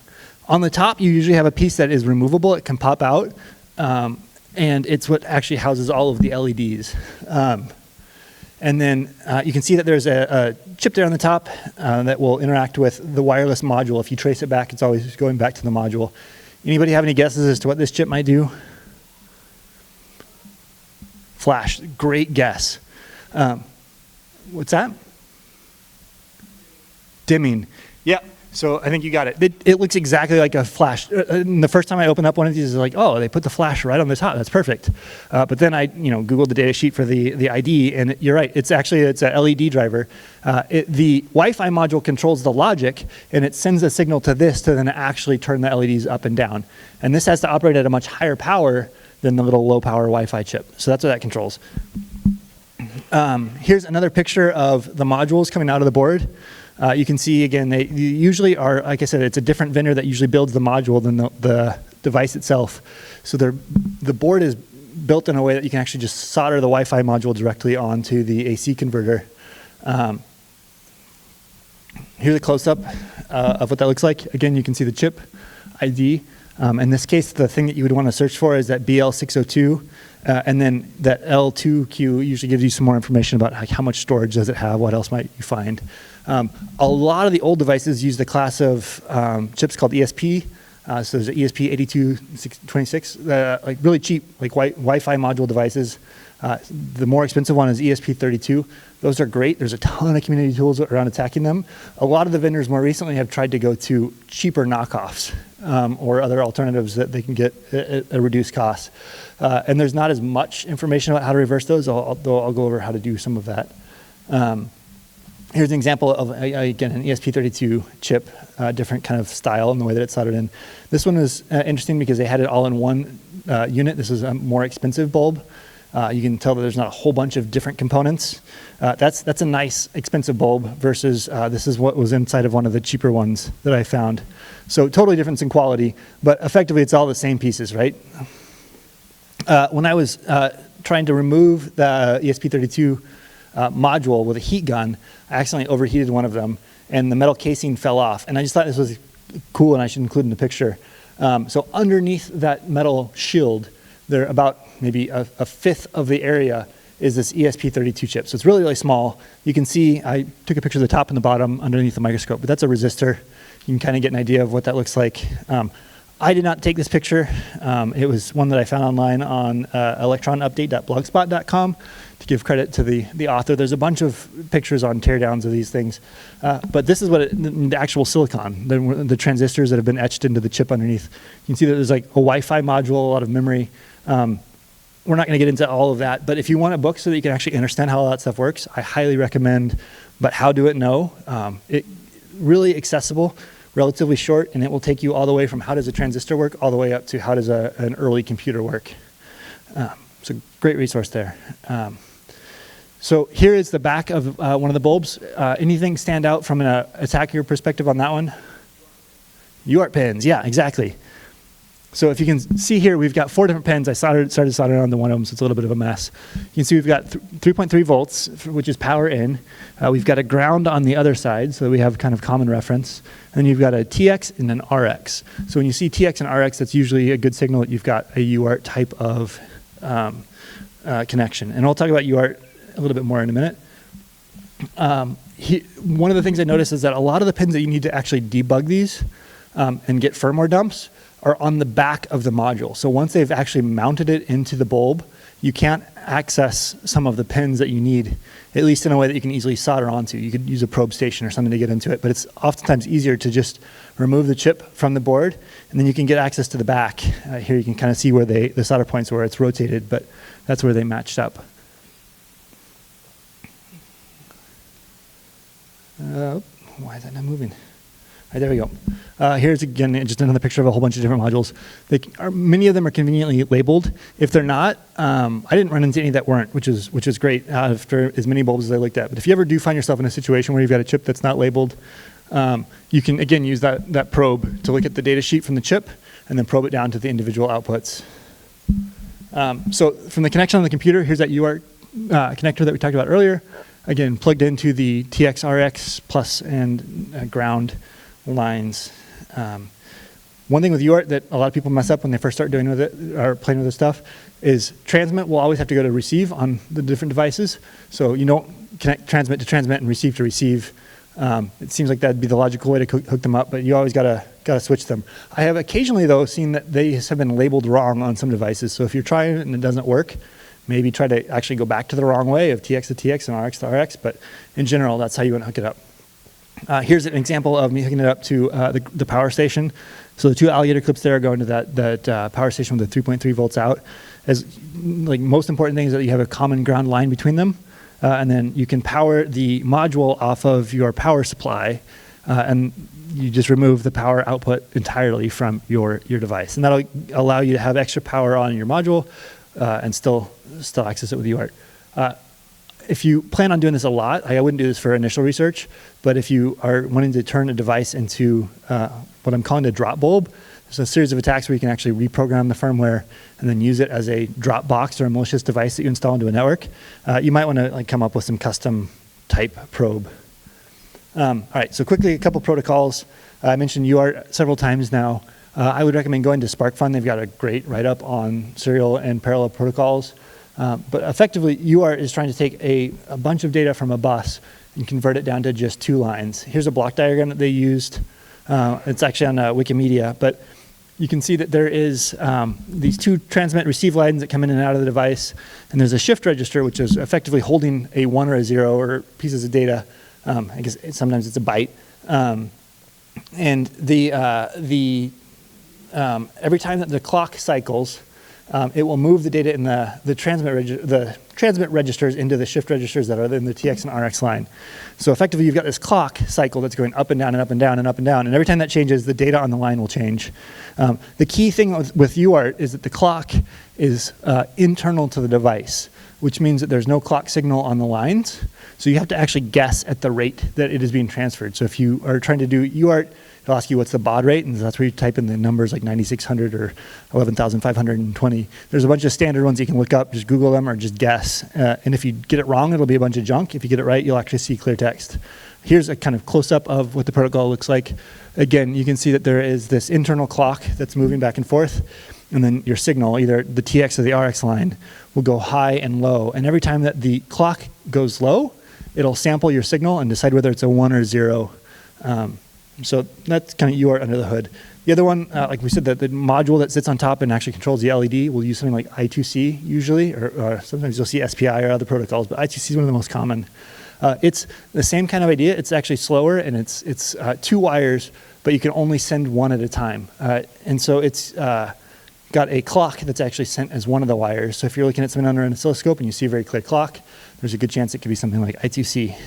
the top, you usually have a piece that is removable. It can pop out, and it's what actually houses all of the LEDs. And then you can see that there's a chip there on the top that will interact with the wireless module. If you trace it back, it's always going back to the module. Anybody have any guesses as to what this chip might do? Flash, great guess. What's that? Dimming. Yep. So I think you got it. It looks exactly like a flash. The first time I opened up one of these, I was like, oh, they put the flash right on the top. That's perfect. But then I, Googled the data sheet for the ID, and you're right. It's a LED driver. The Wi-Fi module controls the logic, and it sends a signal to this to then actually turn the LEDs up and down. And this has to operate at a much higher power than the little low-power Wi-Fi chip. So that's what that controls. Here's another picture of the modules coming out of the board. You can see, again, they usually are, like I said, it's a different vendor that usually builds the module than the device itself. So the board is built in a way that you can actually just solder the Wi-Fi module directly onto the AC converter. Here's a close-up of what that looks like. Again, you can see the chip ID. In this case, the thing that you would want to search for is that BL602. And then that L2Q usually gives you some more information about how much storage does it have, what else might you find. A lot of the old devices use the class of chips called ESP. So there's an ESP8226, like really cheap, like Wi-Fi module devices. The more expensive one is ESP32. Those are great. There's a ton of community tools around attacking them. A lot of the vendors more recently have tried to go to cheaper knockoffs or other alternatives that they can get at a reduced cost. And there's not as much information about how to reverse those, I'll go over how to do some of that. Here's an example of, again, an ESP32 chip, different kind of style in the way that it's soldered in. This one is interesting because they had it all in one unit. This is a more expensive bulb. You can tell that there's not a whole bunch of different components. That's a nice, expensive bulb versus this is what was inside of one of the cheaper ones that I found. So totally difference in quality, but effectively it's all the same pieces, right? When I was trying to remove the ESP32 module with a heat gun. I accidentally overheated one of them, and the metal casing fell off. And I just thought this was cool, and I should include in the picture. So underneath that metal shield, there about maybe a fifth of the area is this ESP32 chip. So it's really, really small. You can see, I took a picture of the top and the bottom underneath the microscope, but that's a resistor. You can kind of get an idea of what that looks like. I did not take this picture. It was one that I found online on electronupdate.blogspot.com to give credit to the author. There's a bunch of pictures on teardowns of these things. But this is what the actual silicon, the transistors that have been etched into the chip underneath. You can see that there's like a Wi-Fi module, a lot of memory. We're not going to get into all of that, but if you want a book so that you can actually understand how all that stuff works, I highly recommend But How Do It Know. It really accessible, relatively short, and it will take you all the way from how does a transistor work all the way up to how does an early computer work. It's a great resource there. So here is the back of one of the bulbs. Anything stand out from an attacker perspective on that one? UART pins, yeah, exactly. So if you can see here, we've got 4 different pins. I started soldering on the one of them, so it's a little bit of a mess. You can see we've got 3.3 volts, which is power in. We've got a ground on the other side, so we have kind of common reference. And then you've got a TX and an RX. So when you see TX and RX, that's usually a good signal that you've got a UART type of connection. And I'll talk about UART a little bit more in a minute. One of the things I noticed is that a lot of the pins that you need to actually debug these and get firmware dumps are on the back of the module. So once they've actually mounted it into the bulb, you can't access some of the pins that you need, at least in a way that you can easily solder onto. You could use a probe station or something to get into it, but it's oftentimes easier to just remove the chip from the board, and then you can get access to the back. Here you can kind of see where the solder points where it's rotated, but that's where they matched up. Why is that not moving? All right, there we go. Here's again just another picture of a whole bunch of different modules. Many of them are conveniently labeled. If they're not, I didn't run into any that weren't, which is great after as many bulbs as I looked at. But if you ever do find yourself in a situation where you've got a chip that's not labeled, you can again use that probe to look at the data sheet from the chip and then probe it down to the individual outputs. So from the connection on the computer, here's that UART connector that we talked about earlier. Again, plugged into the TX-RX plus and ground lines. One thing with UART that a lot of people mess up when they first start doing with it or playing with this stuff is transmit will always have to go to receive on the different devices. So you don't connect transmit to transmit and receive to receive. It seems like that'd be the logical way to hook them up, but you always gotta switch them. I have occasionally though seen that they have been labeled wrong on some devices. So if you're trying it and it doesn't work, maybe try to actually go back to the wrong way of TX to TX and RX to RX, but in general, that's how you want to hook it up. Here's an example of me hooking it up to the power station. So the 2 alligator clips there are going to that power station with the 3.3 volts out. As like most important thing is that you have a common ground line between them, and then you can power the module off of your power supply, and you just remove the power output entirely from your device, and that'll allow you to have extra power on your module and still access it with UART. If you plan on doing this a lot, I wouldn't do this for initial research, but if you are wanting to turn a device into what I'm calling a drop bulb, there's a series of attacks where you can actually reprogram the firmware and then use it as a drop box or a malicious device that you install into a network. You might want to come up with some custom type probe. All right, so quickly, a couple protocols. I mentioned UART several times now. I would recommend going to SparkFun. They've got a great write-up on serial and parallel protocols. But effectively, UART is trying to take a bunch of data from a bus and convert it down to just 2 lines. Here's a block diagram that they used. It's actually on Wikimedia, but you can see that there is these 2 transmit-receive lines that come in and out of the device, and there's a shift register, which is effectively holding a 1 or a 0 or pieces of data. I guess sometimes it's a byte. And every time that the clock cycles, it will move the data in the transmit registers into the shift registers that are in the TX and RX line. So effectively, you've got this clock cycle that's going up and down and up and down and up and down, and every time that changes, the data on the line will change. The key thing with UART is that the clock is internal to the device, which means that there's no clock signal on the lines. So you have to actually guess at the rate that it is being transferred. So if you are trying to do UART, It'll ask you what's the baud rate, and that's where you type in the numbers like 9600 or 11,520. There's a bunch of standard ones you can look up, just Google them or just guess. And if you get it wrong, it'll be a bunch of junk. If you get it right, you'll actually see clear text. Here's a kind of close-up of what the protocol looks like. Again, you can see that there is this internal clock that's moving back and forth, and then your signal, either the TX or the RX line, will go high and low. And every time that the clock goes low, it'll sample your signal and decide whether it's a 1 or 0. So that's kind of UART under the hood. The other one, like we said, the module that sits on top and actually controls the LED will use something like I2C usually, or sometimes you'll see SPI or other protocols, but I2C is one of the most common. It's the same kind of idea. It's actually slower, and it's 2 wires, but you can only send one at a time. And so it's got a clock that's actually sent as one of the wires. So if you're looking at something under an oscilloscope and you see a very clear clock, there's a good chance it could be something like I2C.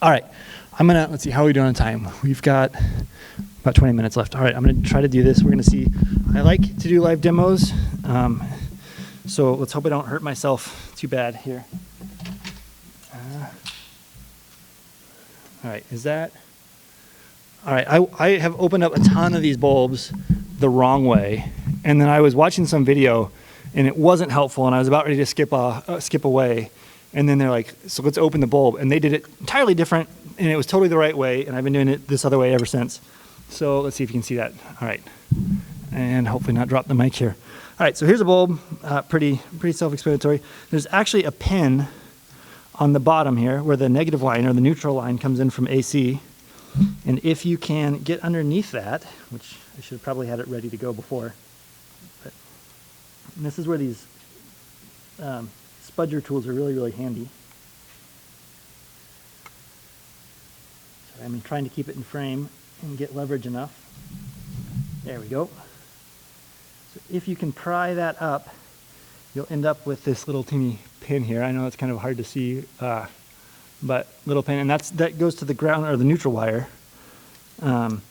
All right, let's see, how are we doing on time? We've got about 20 minutes left. All right, I'm gonna try to do this. We're gonna see, I like to do live demos. So let's hope I don't hurt myself too bad here. All right, is that? All right, I have opened up a ton of these bulbs the wrong way, and then I was watching some video, and it wasn't helpful, and I was about ready to skip away, and then they're like, so let's open the bulb, and they did it entirely different, and it was totally the right way, and I've been doing it this other way ever since. So let's see if you can see that. All right, and hopefully not drop the mic here. All right, so here's a bulb, pretty self-explanatory. There's actually a pin on the bottom here where the negative line or the neutral line comes in from AC. And if you can get underneath that, which I should have probably had it ready to go before, but this is where these spudger tools are really, really handy. So I'm trying to keep it in frame and get leverage enough. There we go. So if you can pry that up, you'll end up with this little teeny pin here. I know it's kind of hard to see, but little pin, and that goes to the ground or the neutral wire. And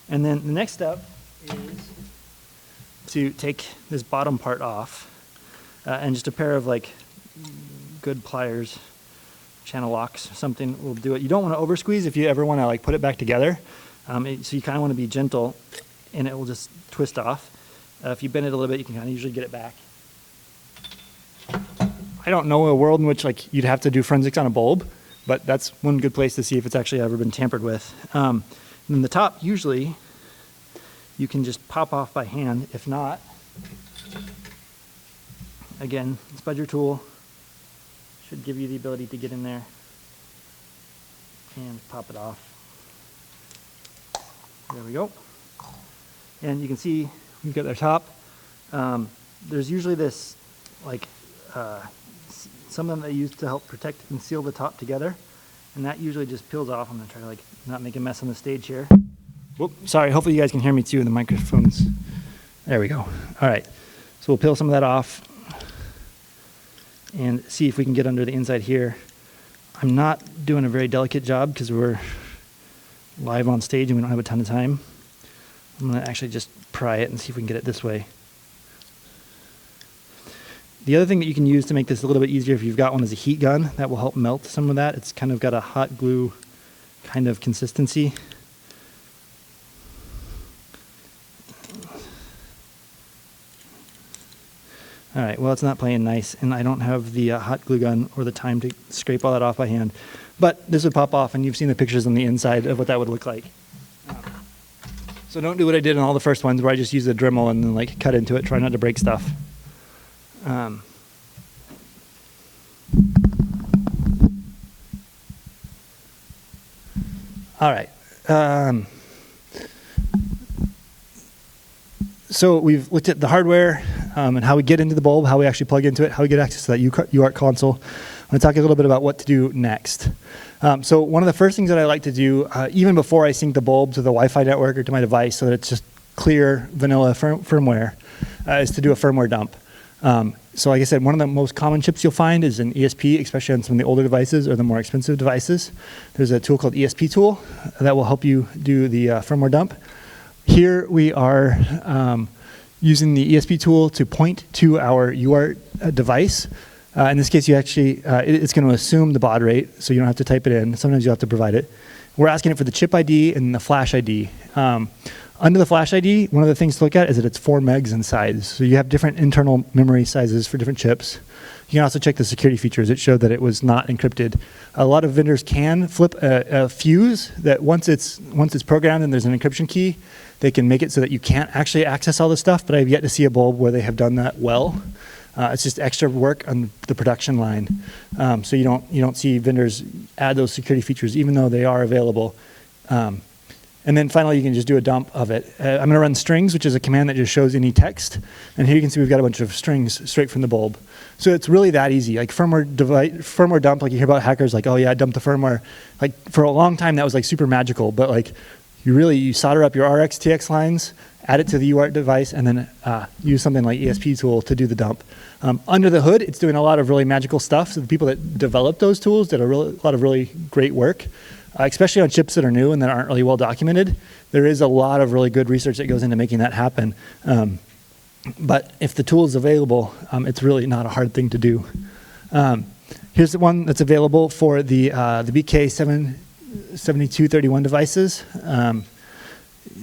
then the next step is to take this bottom part off, and just a pair of like good pliers, channel locks, something will do it. You don't want to over squeeze if you ever want to like put it back together. So you kind of want to be gentle, and it will just twist off. If you bend it a little bit, you can kind of usually get it back. I don't know a world in which like you'd have to do forensics on a bulb, but that's one good place to see if it's actually ever been tampered with. And then the top, usually, you can just pop off by hand. If not, again, spudger tool should give you the ability to get in there and pop it off. There we go. And you can see we've got our top. There's usually this like some of them they use to help protect and seal the top together, and that usually just peels off. I'm gonna try to like not make a mess on the stage here. Whoop, sorry, hopefully you guys can hear me too, the microphones. There we go. All right, so we'll peel some of that off and see if we can get under the inside here. I'm not doing a very delicate job because we're live on stage and we don't have a ton of time. I'm gonna actually just pry it and see if we can get it this way. The other thing that you can use to make this a little bit easier if you've got one is a heat gun. That will help melt some of that. It's kind of got a hot glue kind of consistency. All right, well, it's not playing nice, and I don't have the hot glue gun or the time to scrape all that off by hand. But this would pop off, and you've seen the pictures on the inside of what that would look like. So don't do what I did in all the first ones where I just use a Dremel and then like cut into it, try not to break stuff. All right. So we've looked at the hardware and how we get into the bulb, how we actually plug into it, how we get access to that UART console. I'm going to talk a little bit about what to do next. So one of the first things that I like to do, even before I sync the bulb to the Wi-Fi network or to my device so that it's just clear vanilla firmware, is to do a firmware dump. So like I said, one of the most common chips you'll find is an ESP, especially on some of the older devices or the more expensive devices. There's a tool called ESP tool that will help you do the firmware dump. Here we are using the ESP tool to point to our UART device. In this case, you actually, it's going to assume the baud rate, so you don't have to type it in. Sometimes you have to provide it. We're asking it for the chip ID and the flash ID. Under the flash ID, one of the things to look at is that it's 4 megs in size. So you have different internal memory sizes for different chips. You can also check the security features. It showed that it was not encrypted. A lot of vendors can flip a fuse that once it's programmed and there's an encryption key, they can make it so that you can't actually access all this stuff, but I've yet to see a bulb where they have done that well. It's just extra work on the production line. So you don't see vendors add those security features even though they are available. And then finally, you can just do a dump of it. I'm going to run strings, which is a command that just shows any text. And here you can see we've got a bunch of strings straight from the bulb. So it's really that easy. Like firmware dump, like you hear about hackers, like, oh yeah, dump the firmware. Like for a long time, that was like super magical. But like you solder up your RX TX lines, add it to the UART device, and then use something like ESP tool to do the dump. Under the hood, it's doing a lot of really magical stuff. So the people that developed those tools did a lot of really great work. Especially on chips that are new and that aren't really well documented. There is a lot of really good research that goes into making that happen. But if the tool is available, it's really not a hard thing to do. Here's the one that's available for the BK7231 devices.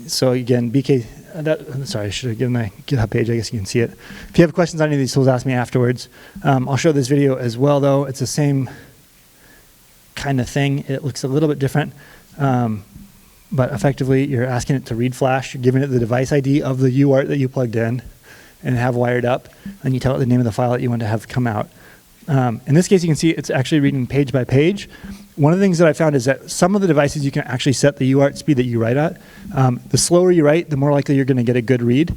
So again, sorry, I should have given my GitHub page. I guess you can see it. If you have questions on any of these tools, ask me afterwards. I'll show this video as well, though. It's the same kind of thing. It looks a little bit different, but effectively you're asking it to read flash. You're giving it the device ID of the UART that you plugged in and have wired up, and you tell it the name of the file that you want to have come out. In this case, you can see it's actually reading page by page. One of the things that I found is that some of the devices you can actually set the UART speed that you write at. The slower you write, the more likely you're going to get a good read,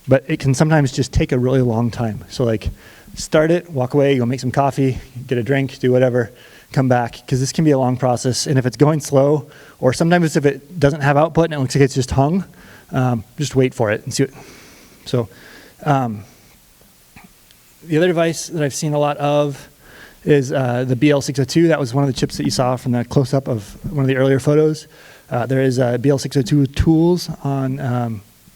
but it can sometimes just take a really long time. So like start it, walk away, go make some coffee, get a drink, do whatever, come back, because this can be a long process. And if it's going slow, or sometimes if it doesn't have output and it looks like it's just hung, just wait for it and see what. So the other device that I've seen a lot of is the BL602. That was one of the chips that you saw from the close-up of one of the earlier photos. There is BL602 tools on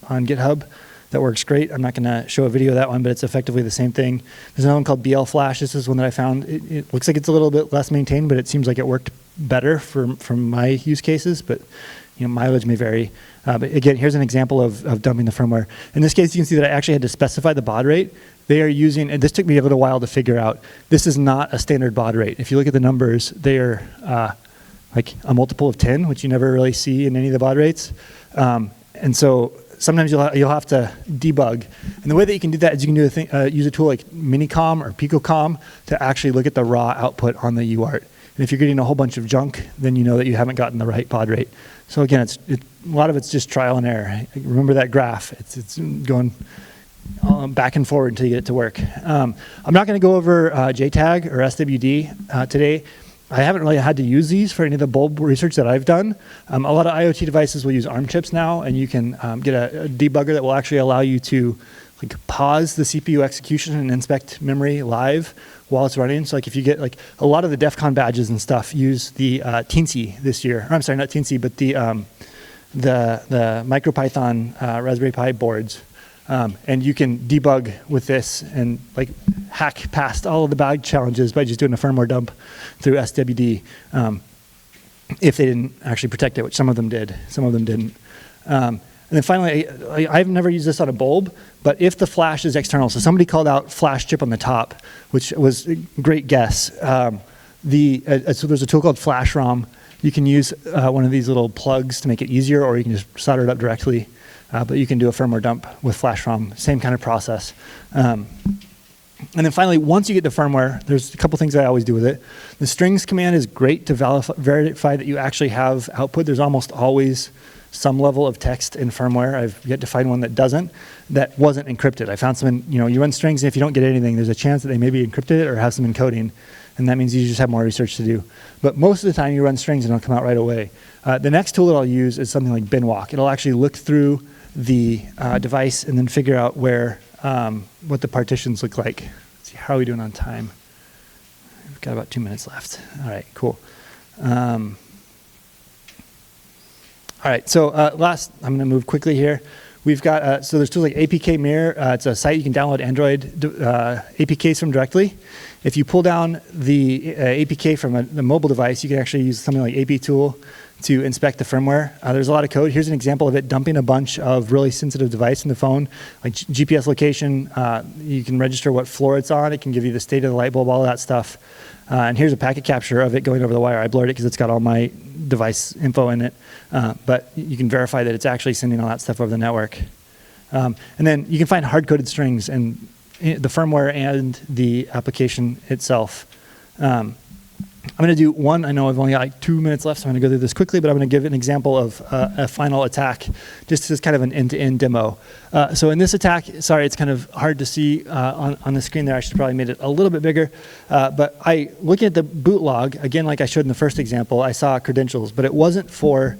GitHub. That works great. I'm not going to show a video of that one, but it's effectively the same thing. There's another one called BL Flash. This is one that I found. It looks like it's a little bit less maintained, but it seems like it worked better from my use cases, but mileage may vary. But again, here's an example of dumping the firmware. In this case, you can see that I actually had to specify the baud rate. They are using, and this took me a little while to figure out, this is not a standard baud rate. If you look at the numbers, they are like a multiple of 10, which you never really see in any of the baud rates. And so sometimes you'll have to debug. And the way that you can do that is you can use a tool like Minicom or Picocom to actually look at the raw output on the UART. And if you're getting a whole bunch of junk, then you know that you haven't gotten the right baud rate. So again, a lot of it's just trial and error. Remember that graph. It's going back and forward until you get it to work. I'm not going to go over JTAG or SWD today. I haven't really had to use these for any of the bulb research that I've done. A lot of IoT devices will use ARM chips now, and you can get a debugger that will actually allow you to pause the CPU execution and inspect memory live while it's running. So if you get a lot of the DEF CON badges and stuff use the Teensy this year. Or I'm sorry, not Teensy, but the MicroPython Raspberry Pi boards. And you can debug with this and hack past all of the bug challenges by just doing a firmware dump through SWD if they didn't actually protect it, which some of them did, some of them didn't. And then finally, I've never used this on a bulb, but if the flash is external, so somebody called out flash chip on the top, which was a great guess. So there's a tool called Flash ROM. You can use one of these little plugs to make it easier, or you can just solder it up directly. But you can do a firmware dump with Flash ROM, same kind of process. And then finally, once you get the firmware, there's a couple things I always do with it. The strings command is great to verify that you actually have output. There's almost always some level of text in firmware. I've yet to find one that wasn't encrypted. I found some, you run strings, and if you don't get anything, there's a chance that they may be encrypted or have some encoding, and that means you just have more research to do. But most of the time, you run strings and it'll come out right away. The next tool that I'll use is something like binwalk. It'll actually look through the device and then figure out where what the partitions look like. Let's see, how are we doing on time? We've got about 2 minutes left. All right, cool. All right, so I'm going to move quickly here. We've got, so there's tools like APK Mirror. It's a site you can download Android APKs from directly. If you pull down the APK from the mobile device, you can actually use something like AP Tool to inspect the firmware. There's a lot of code. Here's an example of it dumping a bunch of really sensitive device in the phone, like GPS location. You can register what floor it's on. It can give you the state of the light bulb, all of that stuff. And here's a packet capture of it going over the wire. I blurred it because it's got all my device info in it. But you can verify that it's actually sending all that stuff over the network. And then you can find hard-coded strings in the firmware and the application itself. I'm going to do one. I know I've only got like 2 minutes left, so I'm going to go through this quickly, but I'm going to give an example of a final attack, just as kind of an end-to-end demo. So in this attack, sorry, it's kind of hard to see on the screen there. I should probably made it a little bit bigger. But looking at the boot log, again, like I showed in the first example, I saw credentials, but it wasn't for,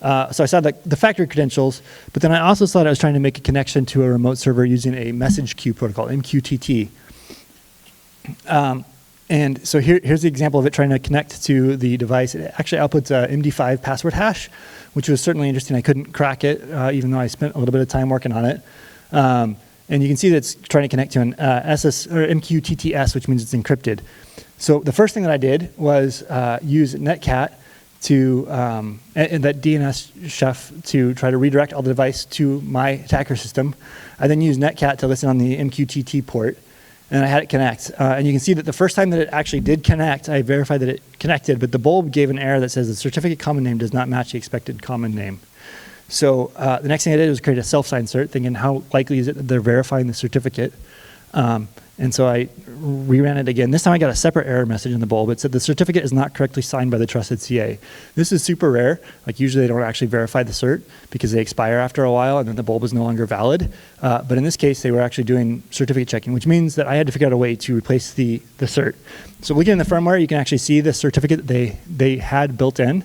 so I saw the factory credentials, but then I also thought I was trying to make a connection to a remote server using a message queue protocol, MQTT. And so here's the example of it trying to connect to the device. It actually outputs a MD5 password hash, which was certainly interesting. I couldn't crack it, even though I spent a little bit of time working on it. And you can see that it's trying to connect to an MQTTS, which means it's encrypted. So the first thing that I did was use Netcat to, and that DNS chef to try to redirect all the device to my attacker system. I then used Netcat to listen on the MQTT port. And I had it connect. And you can see that the first time that it actually did connect, I verified that it connected, but the bulb gave an error that says the certificate common name does not match the expected common name. So the next thing I did was create a self-signed cert, thinking how likely is it that they're verifying the certificate. And so I reran it again. This time I got a separate error message in the bulb. It said the certificate is not correctly signed by the trusted CA. This is super rare. Like usually they don't actually verify the cert because they expire after a while and then the bulb is no longer valid. But in this case, they were actually doing certificate checking, which means that I had to figure out a way to replace the cert. So looking in the firmware, you can actually see the certificate they had built in.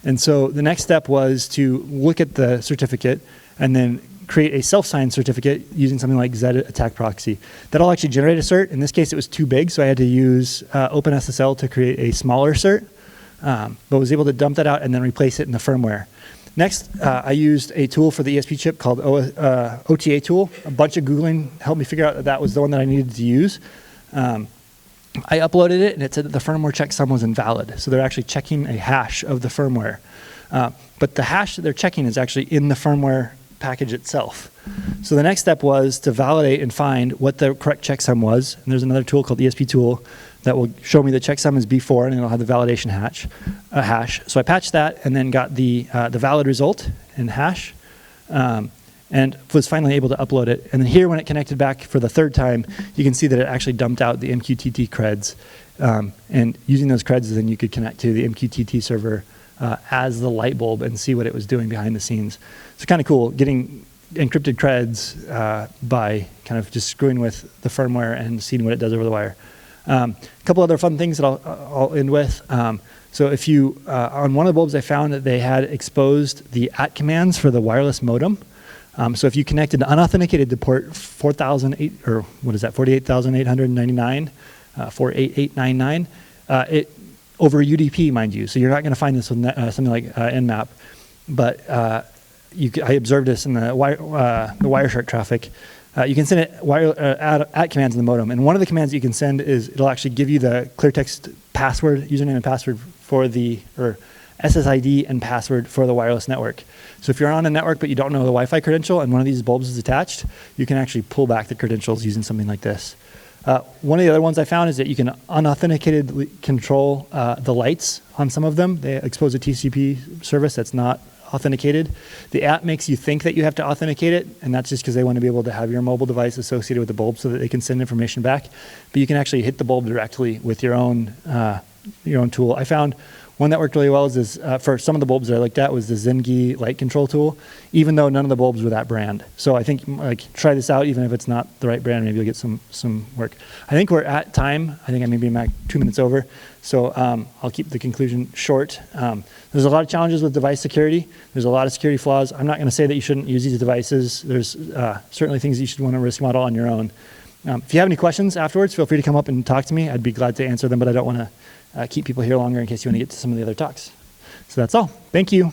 And so the next step was to look at the certificate and then create a self-signed certificate using something like Z attack proxy. That'll actually generate a cert. In this case, it was too big, so I had to use OpenSSL to create a smaller cert, but was able to dump that out and then replace it in the firmware. Next, I used a tool for the ESP chip called OTA tool. A bunch of Googling helped me figure out that that was the one that I needed to use. I uploaded it, and it said that the firmware checksum was invalid. So they're actually checking a hash of the firmware. But the hash that they're checking is actually in the firmware package itself. So the next step was to validate and find what the correct checksum was. And there's another tool called ESP tool that will show me the checksum is B4, and it'll have the validation hash. So I patched that and then got the valid result in hash, and was finally able to upload it. And then here, when it connected back for the third time, you can see that it actually dumped out the MQTT creds. And using those creds, then you could connect to the MQTT server as the light bulb and see what it was doing behind the scenes. It's kind of cool getting encrypted creds by kind of just screwing with the firmware and seeing what it does over the wire. A couple other fun things that I'll end with. So if you, on one of the bulbs, I found that they had exposed the @ commands for the wireless modem. So if you connected unauthenticated to port 48,899, 48899, it over UDP, mind you. So you're not going to find this with something like Nmap, but I observed this in the Wireshark traffic. You can send it @ commands in the modem, and one of the commands that you can send is it'll actually give you the clear text password, username and password for the, or SSID and password for the wireless network. So if you're on a network but you don't know the Wi-Fi credential and one of these bulbs is attached, you can actually pull back the credentials using something like this. One of the other ones I found is that you can unauthenticated control the lights on some of them. They expose a TCP service that's not authenticated. The app makes you think that you have to authenticate it, and that's just because they want to be able to have your mobile device associated with the bulb so that they can send information back. But you can actually hit the bulb directly with your own tool. I found one that worked really well is for some of the bulbs that I looked at was the Zengi light control tool, even though none of the bulbs were that brand. So I think try this out, even if it's not the right brand, maybe you'll get some work. I think we're at time. I think I may be 2 minutes over. So I'll keep the conclusion short. There's a lot of challenges with device security. There's a lot of security flaws. I'm not going to say that you shouldn't use these devices. There's certainly things that you should want to risk model on your own. If you have any questions afterwards, feel free to come up and talk to me. I'd be glad to answer them, but I don't want to keep people here longer in case you want to get to some of the other talks. So that's all. Thank you.